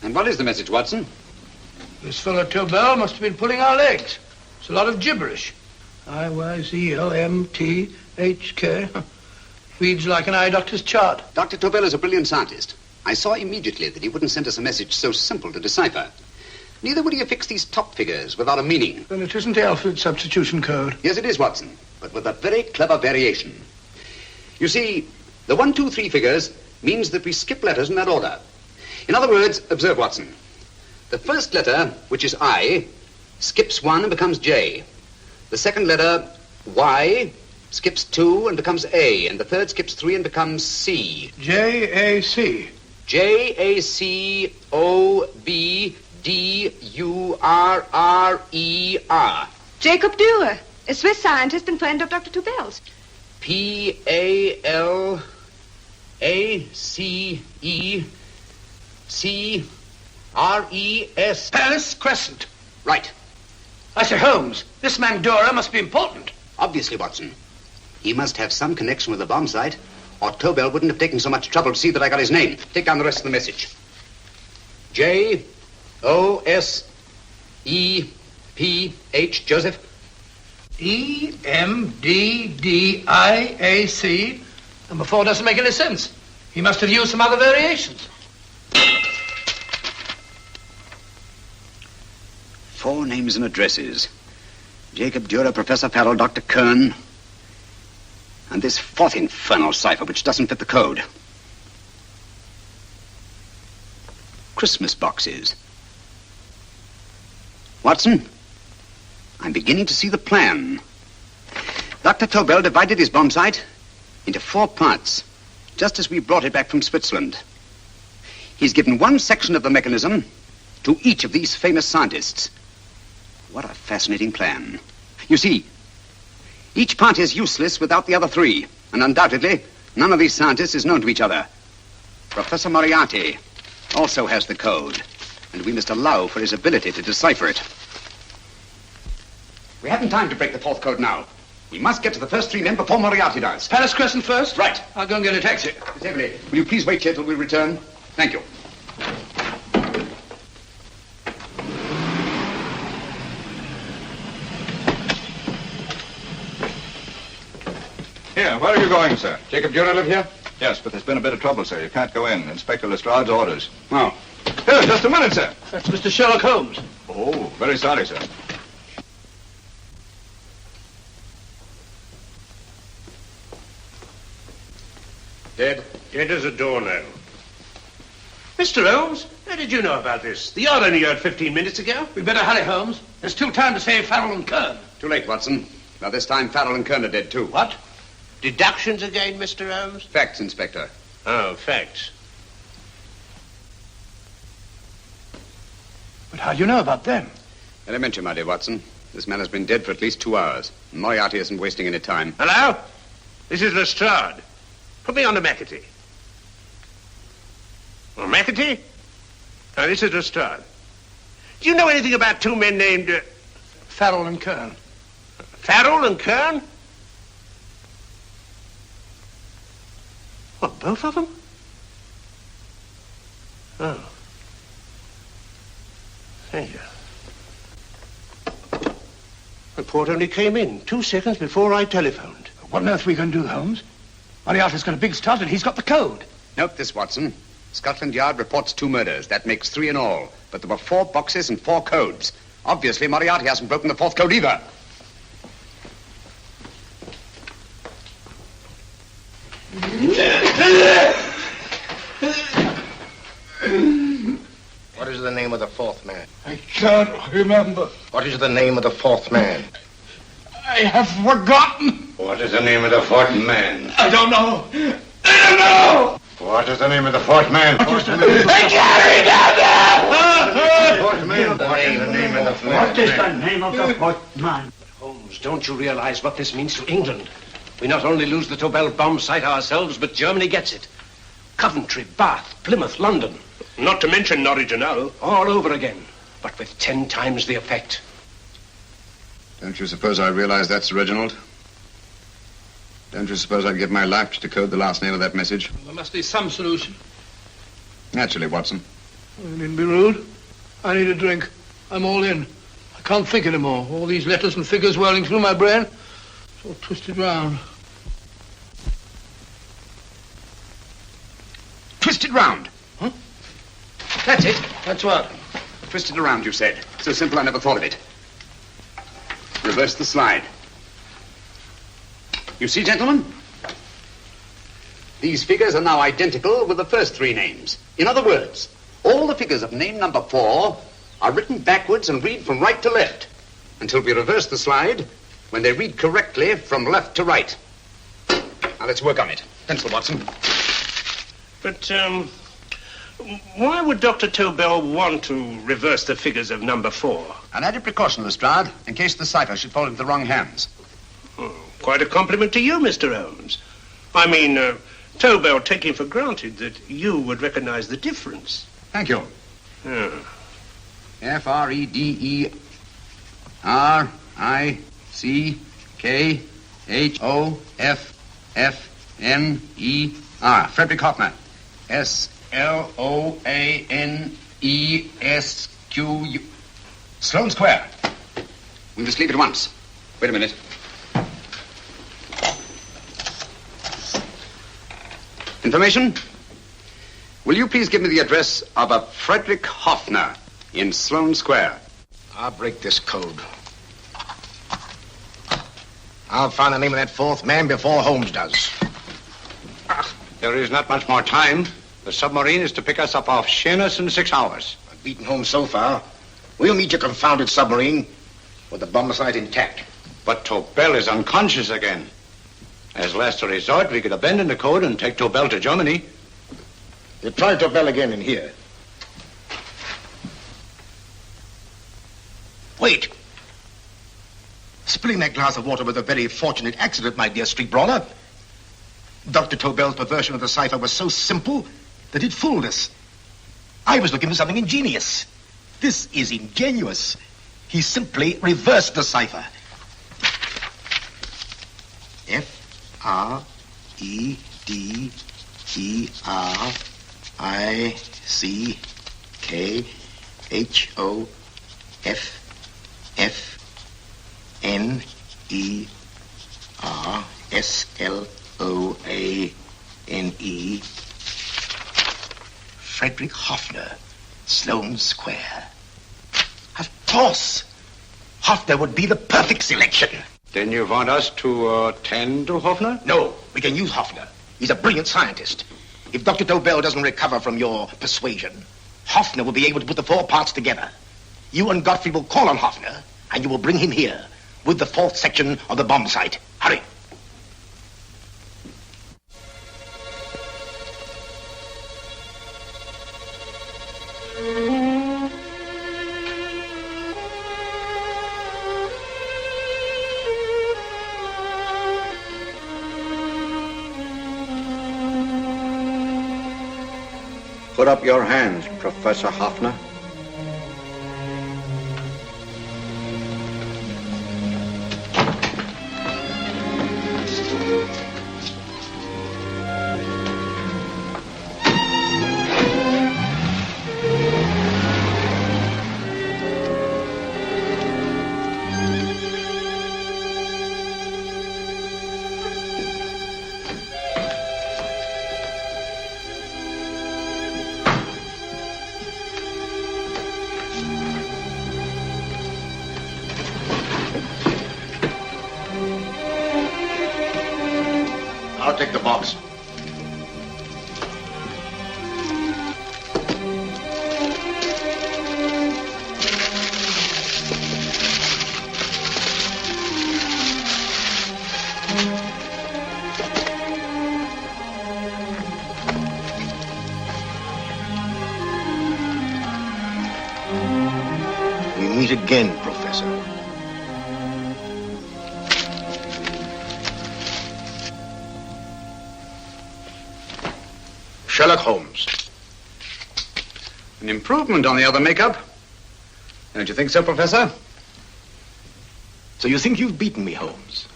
And what is the message, Watson? This fellow Tobel must have been pulling our legs. It's a lot of gibberish. I-Y-Z-L-M-T-H-K. Reads like an eye doctor's chart. Dr. Tobel is a brilliant scientist. I saw immediately that he wouldn't send us a message so simple to decipher. Neither would he affix these top figures without a meaning. Then it isn't the alphabet substitution code. Yes, it is, Watson, but with a very clever variation. You see, the 1, 2, 3 figures means that we skip letters in that order. In other words, observe, Watson. The first letter, which is I, skips 1 and becomes J. The second letter, Y, skips 2 and becomes A. And the third skips 3 and becomes C. J-A-C. J-A-C-O-B-D-U-R-R-E-R. Jacob Dürer, a Swiss scientist and friend of Dr. Tobel's. P-A-L-A-C-E-C-R-E-S. Paris Crescent. Right. I say, Holmes, this man Dürer must be important. Obviously, Watson. He must have some connection with the bomb site, or Tobel wouldn't have taken so much trouble to see that I got his name. Take down the rest of the message. J-O-S-E-P-H, Joseph. E-M-D-D-I-A-C. Number 4 doesn't make any sense. He must have used some other variations. 4 names and addresses. Jacob Dürer, Professor Farrell, Dr. Kern, and this 4th infernal cipher which doesn't fit the code. Christmas boxes. Watson, I'm beginning to see the plan. Dr. Tobel divided his bomb site into 4 parts, just as we brought it back from Switzerland. He's given one section of the mechanism to each of these famous scientists. What a fascinating plan. You see, each part is useless without the other 3, and undoubtedly, none of these scientists is known to each other. Professor Moriarty also has the code, and we must allow for his ability to decipher it. We haven't time to break the 4th code now. We must get to the first 3 men before Moriarty does. Paris Crescent first? Right. I'll go and get a taxi. Miss Eberly, will you please wait here till we return? Thank you. Here, where are you going, sir? Jacob Dürer live here? Yes, but there's been a bit of trouble, sir. You can't go in. Inspector Lestrade's orders. Oh. Here, just a minute, sir. That's Mr. Sherlock Holmes. Oh, very sorry, sir. Dead? Dead as a doornail. Mr. Holmes, how did you know about this? The yard only heard 15 minutes ago. We better hurry, Holmes. There's still time to save Farrell and Kern. Too late, Watson. Now, this time, Farrell and Kern are dead, too. What? Deductions again, Mr. Holmes? Facts, Inspector. Oh, facts. But how do you know about them? Elementary, my dear Watson. This man has been dead for at least 2 hours. Moriarty isn't wasting any time. Hello? This is Lestrade. Put me on to McAtee. Oh, McAtee? Oh, this is Lestrade. Do you know anything about two men named... Farrell and Kern. Farrell and Kern? What, both of them? Oh. Thank you. Report only came in 2 seconds before I telephoned. What on earth are we going to do, Holmes? Moriarty's got a big start and he's got the code. Note this, Watson. Scotland Yard reports 2 murders. That makes 3 in all. But there were 4 boxes and 4 codes. Obviously, Moriarty hasn't broken the 4th code either. What is the name of the 4th man? I can't remember. What is the name of the 4th man? I have forgotten. What is the name of the 4th man? I don't know. I don't know. What is the name of the 4th man? I can't remember. What is the name of the 4th man? What is the name of the 4th man? Holmes, don't you realize what this means to England? We not only lose the Tobel bomb site ourselves, but Germany gets it. Coventry, Bath, Plymouth, London. Not to mention Norwich and Hull. All over again, but with 10 times the effect. Don't you suppose I realize that's Reginald? Don't you suppose I'd give my life to decode the last name of that message? Well, there must be some solution. Naturally, Watson. You needn't be rude. I need a drink. I'm all in. I can't think anymore. All these letters and figures whirling through my brain. It's all twisted round. Twisted round. Huh? That's it. That's what? Twisted around, you said. So simple, I never thought of it. Reverse the slide. You see, gentlemen? These figures are now identical with the first 3 names. In other words, all the figures of name number 4 are written backwards and read from right to left until we reverse the slide when they read correctly from left to right. Now, let's work on it. Pencil, Watson. But, why would Dr. Tobel want to reverse the figures of number 4? An added precaution, Lestrade, in case the cipher should fall into the wrong hands. Oh, quite a compliment to you, Mr. Holmes. I mean, Tobel taking for granted that you would recognize the difference. Thank you. Oh. F-R-E-D-E-R-I-C-K-H-O-F-F-N-E-R. Frederick Hoffner. S-L-O-A-N-E-S-Q-U. Sloane Square. We must leave at once. Wait a minute. Information? Will you please give me the address of a Frederick Hoffner in Sloane Square? I'll break this code. I'll find the name of that 4th man before Holmes does. There is not much more time. The submarine is to pick us up off Sheerness in 6 hours. I've beaten Holmes so far. We'll meet your confounded submarine with the bomb site intact. But Tobel is unconscious again. As last resort, we could abandon the code and take Tobel to Germany. You try Tobel again in here. Wait. Spilling that glass of water was a very fortunate accident, my dear street brawler. Dr. Tobel's perversion of the cipher was so simple that it fooled us. I was looking for something ingenious. This is ingenious. He simply reversed the cipher. F-R-E-D-E-R-I-C-K-H-O-F-F-N-E-R-S-L-O-A-N-E. Frederick Hoffner, Sloane Square. Of course. Hoffner would be the perfect selection. Then you want us to attend to Hoffner? No, we can use Hoffner. He's a brilliant scientist. If Dr. Tobel doesn't recover from your persuasion, Hoffner will be able to put the 4 parts together. You and Godfrey will call on Hoffner, and you will bring him here with the 4th section of the bomb site. Hurry. Put up your hands, Professor Hoffner. I'll take the box. We meet again, Professor. Sherlock Holmes. An improvement on the other makeup. Don't you think so, Professor? So you think you've beaten me, Holmes?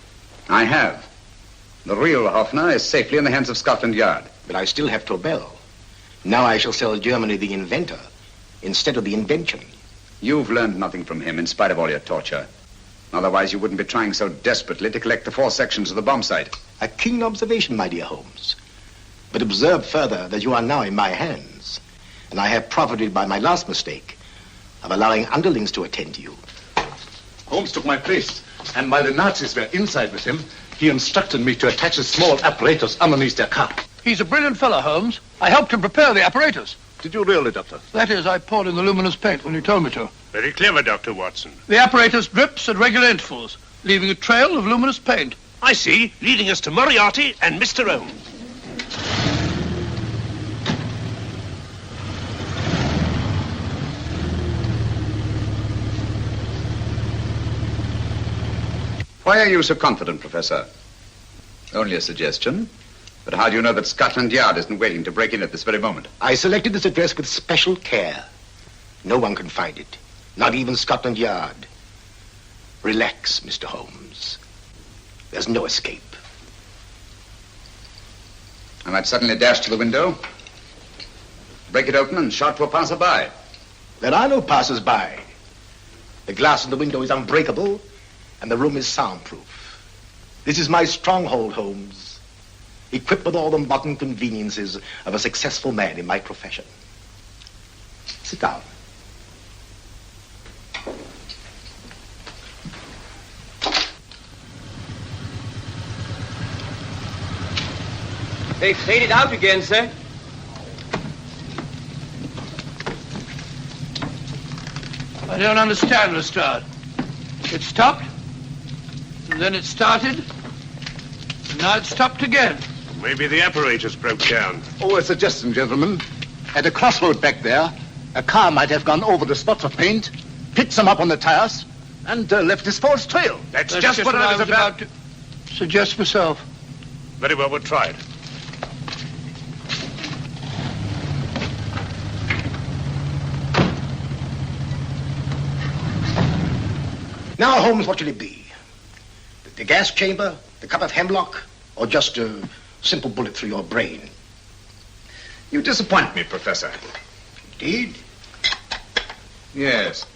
I have. The real Hoffner is safely in the hands of Scotland Yard. But I still have Tobel. Now I shall sell Germany the inventor instead of the invention. You've learned nothing from him in spite of all your torture. Otherwise you wouldn't be trying so desperately to collect the 4 sections of the bomb site. A keen observation, my dear Holmes. But observe further that you are now in my hands, and I have profited by my last mistake of allowing underlings to attend to you. Holmes took my place, and while the Nazis were inside with him, he instructed me to attach a small apparatus underneath their car. He's a brilliant fellow, Holmes. I helped him prepare the apparatus. Did you really, Doctor? That is, I poured in the luminous paint when you told me to. Very clever, Dr. Watson. The apparatus drips at regular intervals, leaving a trail of luminous paint. I see, leading us to Moriarty and Mr. Holmes. Why are you so confident, Professor? Only a suggestion. But how do you know that Scotland Yard isn't waiting to break in at this very moment? I selected this address with special care. No one can find it, not even Scotland Yard. Relax, Mr. Holmes. There's no escape. I might suddenly dash to the window, break it open, and shout to a passerby. There are no passers-by. The glass in the window is unbreakable, and the room is soundproof. This is my stronghold, Holmes, equipped with all the modern conveniences of a successful man in my profession. Sit down. They faded out again, sir. I don't understand, Lestrade. It stopped, and then it started, and now it stopped again. Maybe the apparatus broke down. Oh, a suggestion, gentlemen. At a crossroad back there, a car might have gone over the spots of paint, picked some up on the tires, and left this false trail. That's just what I was about to suggest myself. Very well, we'll try it. Now, Holmes, what should it be? The gas chamber, the cup of hemlock, or just a simple bullet through your brain? You disappoint me, Professor. Indeed? Yes.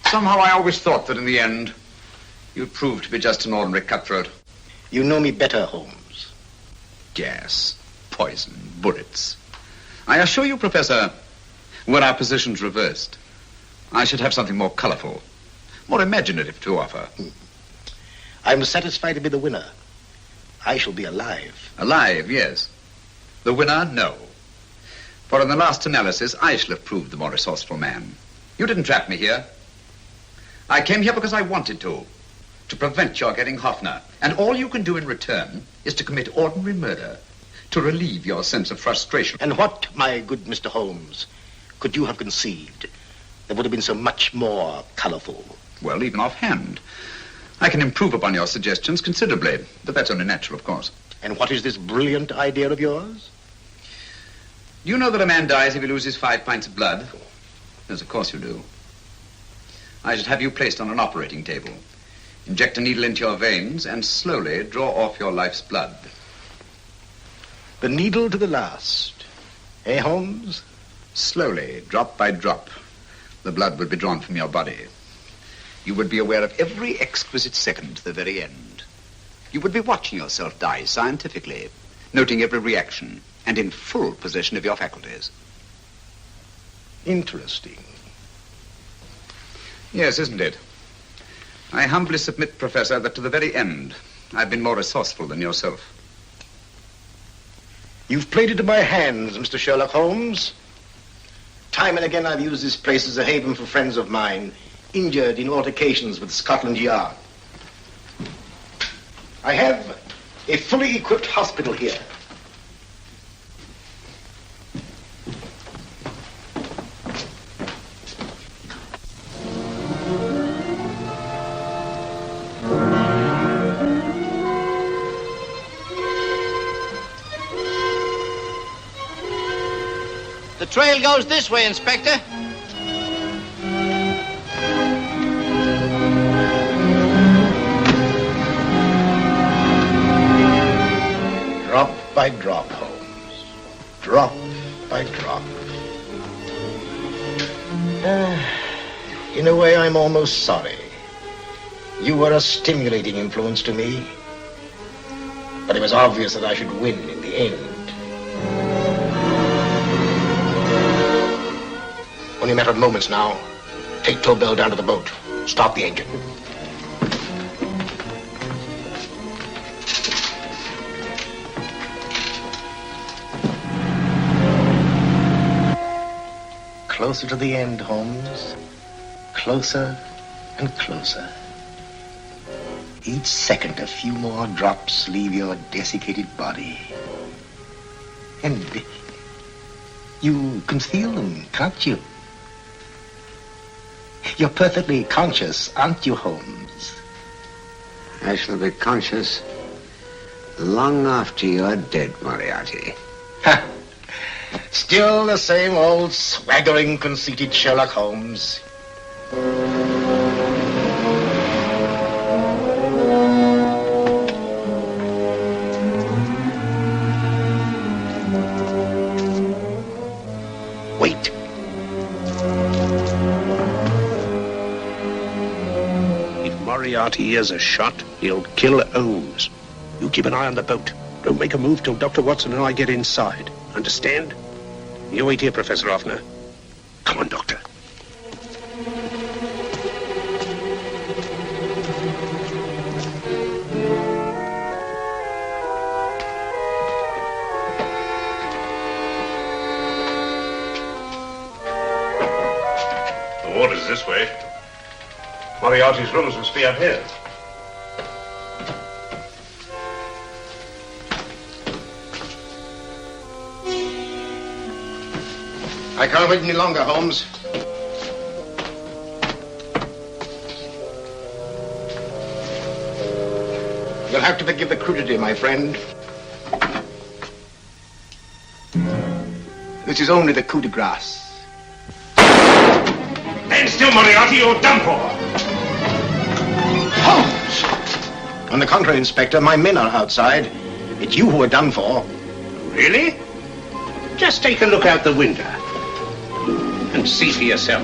Somehow I always thought that in the end, you'd prove to be just an ordinary cutthroat. You know me better, Holmes. Gas, poison, bullets. I assure you, Professor, were our positions reversed, I should have something more colorful, more imaginative to offer. I'm satisfied to be the winner. I shall be alive. Alive, yes. The winner, no. For in the last analysis, I shall have proved the more resourceful man. You didn't trap me here. I came here because I wanted to prevent your getting Hoffner. And all you can do in return is to commit ordinary murder, to relieve your sense of frustration. And what, my good Mr. Holmes, could you have conceived that would have been so much more colorful? Well, even offhand. I can improve upon your suggestions considerably, but that's only natural, of course. And what is this brilliant idea of yours? You know that a man dies if he loses 5 pints of blood? Yes, of course you do. I should have you placed on an operating table. Inject a needle into your veins and slowly draw off your life's blood. The needle to the last. Eh, Holmes? Slowly, drop by drop, the blood would be drawn from your body. You would be aware of every exquisite second to the very end. You would be watching yourself die scientifically, noting every reaction, and in full possession of your faculties. Interesting. Yes, isn't it? I humbly submit, Professor, that to the very end, I've been more resourceful than yourself. You've played into my hands, Mr. Sherlock Holmes. Time and again I've used this place as a haven for friends of mine, injured in altercations with Scotland Yard. I have a fully equipped hospital here. The trail goes this way, Inspector. Drop by drop, Holmes. Drop by drop. In a way, I'm almost sorry. You were a stimulating influence to me. But it was obvious that I should win in the end. Only a matter of moments now. Take Tobel down to the boat. Stop the engine. Closer to the end, Holmes. Closer and closer. Each second, a few more drops leave your desiccated body. And you can feel them, can't you? You're perfectly conscious, aren't you, Holmes? I shall be conscious long after you're dead, Moriarty. Ha! Still the same old swaggering, conceited Sherlock Holmes. Wait. If Moriarty hears a shot, he'll kill Holmes. You keep an eye on the boat. Don't make a move till Dr. Watson and I get inside. Understand? You wait here, Professor Hoffner. Come on, Doctor. The water's this way. Moriarty's rooms must be up here. I can't wait any longer, Holmes. You'll have to forgive the crudity, my friend. This is only the coup de grace. Stand still, Moriarty, you're done for. Holmes! On the contrary, Inspector, my men are outside. It's you who are done for. Really? Just take a look out the window and see for yourself.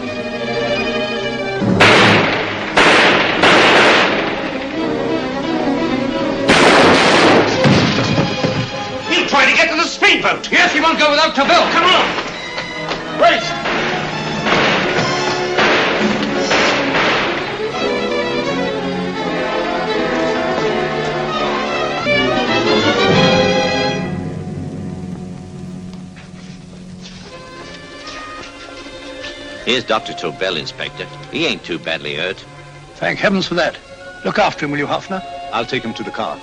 He'll try to get to the speedboat. Yes, he won't go without Tobel. Come on. Wait! Here's Dr. Tobel, Inspector. He ain't too badly hurt. Thank heavens for that. Look after him, will you, Hoffner? I'll take him to the car.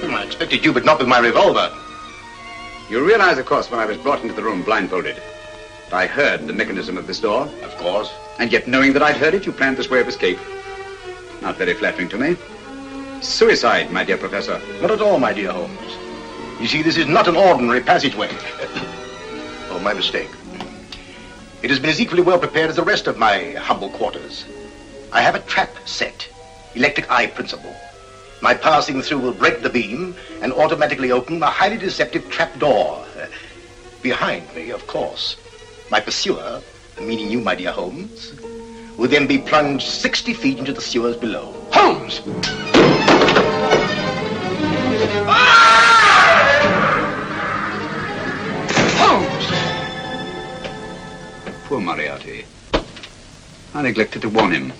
I expected you, but not with my revolver. You realize, of course, when I was brought into the room blindfolded, that I heard the mechanism of this door? Of course. And yet, knowing that I'd heard it, you planned this way of escape. Not very flattering to me. Suicide, my dear Professor. Not at all, my dear Holmes. You see, this is not an ordinary passageway. Oh, my mistake. It has been as equally well prepared as the rest of my humble quarters. I have a trap set, electric eye principle. My passing through will break the beam and automatically open a highly deceptive trap door. Behind me, of course, my pursuer, meaning you, my dear Holmes, will then be plunged 60 feet into the sewers below. Holmes! Holmes! Poor Moriarty. I neglected to warn him.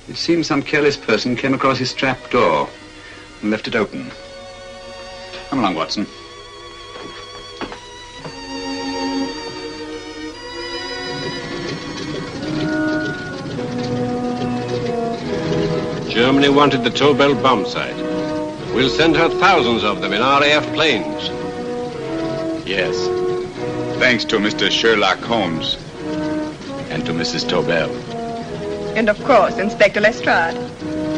It seems some careless person came across his trap door and left it open. Come along, Watson. Germany wanted the Tobel bomb site. We'll send her thousands of them in RAF planes. Yes. Thanks to Mr. Sherlock Holmes and to Mrs. Tobel. And of course, Inspector Lestrade.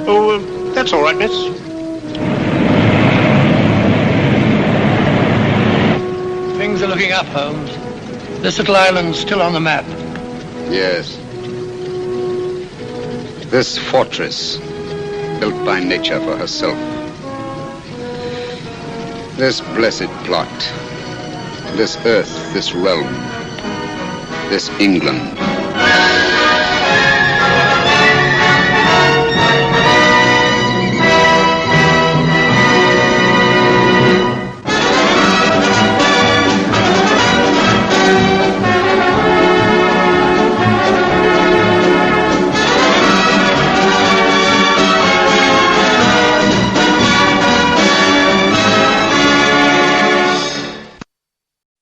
Oh, that's all right, miss. Things are looking up, Holmes. This little island's still on the map. Yes. This fortress, built by nature for herself. This blessed plot. This earth, this realm. This England.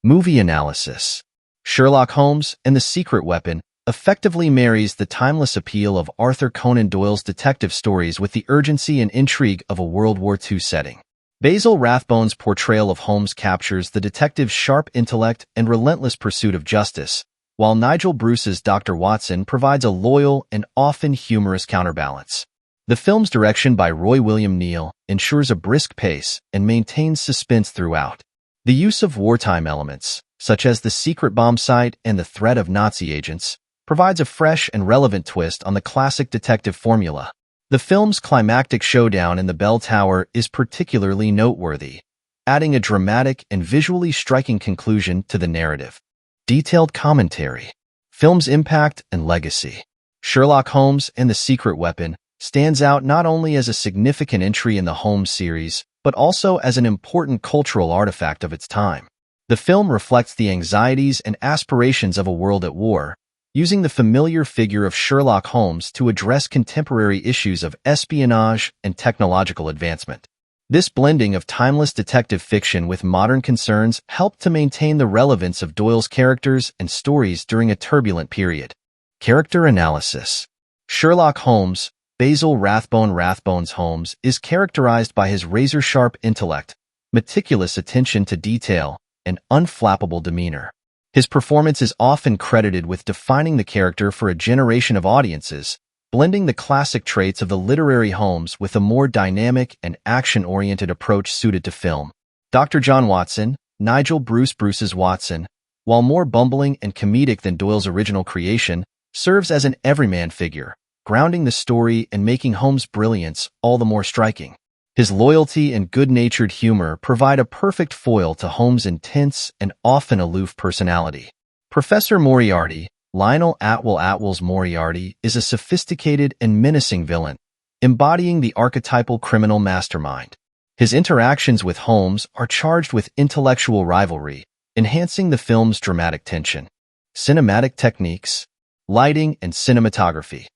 Movie analysis. Sherlock Holmes and the Secret Weapon effectively marries the timeless appeal of Arthur Conan Doyle's detective stories with the urgency and intrigue of a World War II setting. Basil Rathbone's portrayal of Holmes captures the detective's sharp intellect and relentless pursuit of justice, while Nigel Bruce's Dr. Watson provides a loyal and often humorous counterbalance. The film's direction by Roy William Neill ensures a brisk pace and maintains suspense throughout. The use of wartime elements, such as the secret bomb site and the threat of Nazi agents, provides a fresh and relevant twist on the classic detective formula. The film's climactic showdown in the bell tower is particularly noteworthy, adding a dramatic and visually striking conclusion to the narrative. Detailed commentary. Film's impact and legacy. Sherlock Holmes and the Secret Weapon stands out not only as a significant entry in the Holmes series, but also as an important cultural artifact of its time. The film reflects the anxieties and aspirations of a world at war, using the familiar figure of Sherlock Holmes to address contemporary issues of espionage and technological advancement. This blending of timeless detective fiction with modern concerns helped to maintain the relevance of Doyle's characters and stories during a turbulent period. Character analysis. Sherlock Holmes, Basil Rathbone's Holmes, is characterized by his razor-sharp intellect, meticulous attention to detail, and unflappable demeanor. His performance is often credited with defining the character for a generation of audiences, blending the classic traits of the literary Holmes with a more dynamic and action-oriented approach suited to film. Dr. John Watson, Nigel Bruce's Watson, while more bumbling and comedic than Doyle's original creation, serves as an everyman figure, grounding the story and making Holmes' brilliance all the more striking. His loyalty and good-natured humor provide a perfect foil to Holmes' intense and often aloof personality. Professor Moriarty, Lionel Atwell's Moriarty, is a sophisticated and menacing villain, embodying the archetypal criminal mastermind. His interactions with Holmes are charged with intellectual rivalry, enhancing the film's dramatic tension. Cinematic techniques, lighting, and cinematography.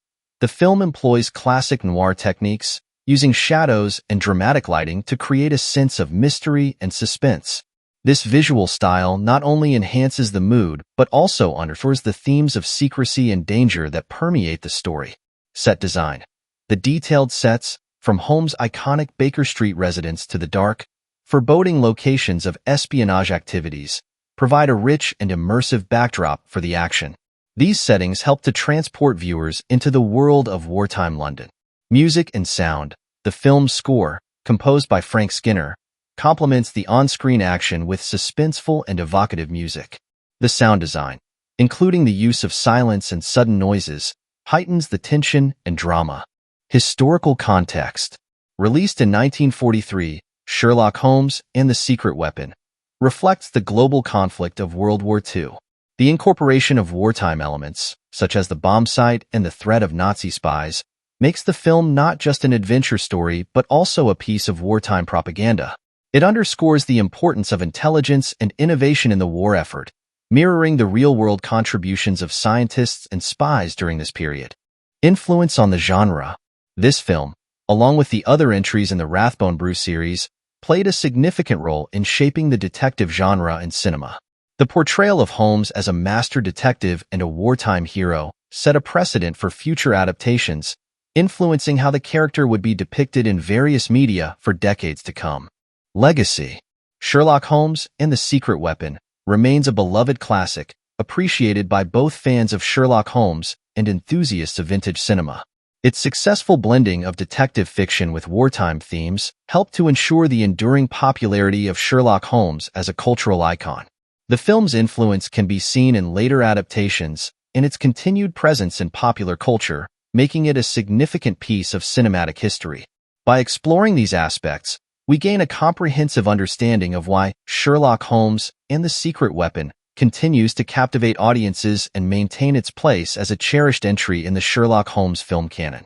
The film employs classic noir techniques, using shadows and dramatic lighting to create a sense of mystery and suspense. This visual style not only enhances the mood, but also underscores the themes of secrecy and danger that permeate the story. Set design. The detailed sets, from Holmes' iconic Baker Street residence to the dark, foreboding locations of espionage activities, provide a rich and immersive backdrop for the action. These settings help to transport viewers into the world of wartime London. Music and sound. The film's score, composed by Frank Skinner, complements the on-screen action with suspenseful and evocative music. The sound design, including the use of silence and sudden noises, heightens the tension and drama. Historical context. Released in 1943, Sherlock Holmes and the Secret Weapon reflects the global conflict of World War II. The incorporation of wartime elements, such as the bomb sight and the threat of Nazi spies, makes the film not just an adventure story but also a piece of wartime propaganda. It underscores the importance of intelligence and innovation in the war effort, mirroring the real-world contributions of scientists and spies during this period. Influence on the genre. This film, along with the other entries in the Rathbone Bruce series, played a significant role in shaping the detective genre in cinema. The portrayal of Holmes as a master detective and a wartime hero set a precedent for future adaptations, influencing how the character would be depicted in various media for decades to come. Legacy. Sherlock Holmes and the Secret Weapon remains a beloved classic, appreciated by both fans of Sherlock Holmes and enthusiasts of vintage cinema. Its successful blending of detective fiction with wartime themes helped to ensure the enduring popularity of Sherlock Holmes as a cultural icon. The film's influence can be seen in later adaptations and its continued presence in popular culture, making it a significant piece of cinematic history. By exploring these aspects, we gain a comprehensive understanding of why Sherlock Holmes and the Secret Weapon continues to captivate audiences and maintain its place as a cherished entry in the Sherlock Holmes film canon.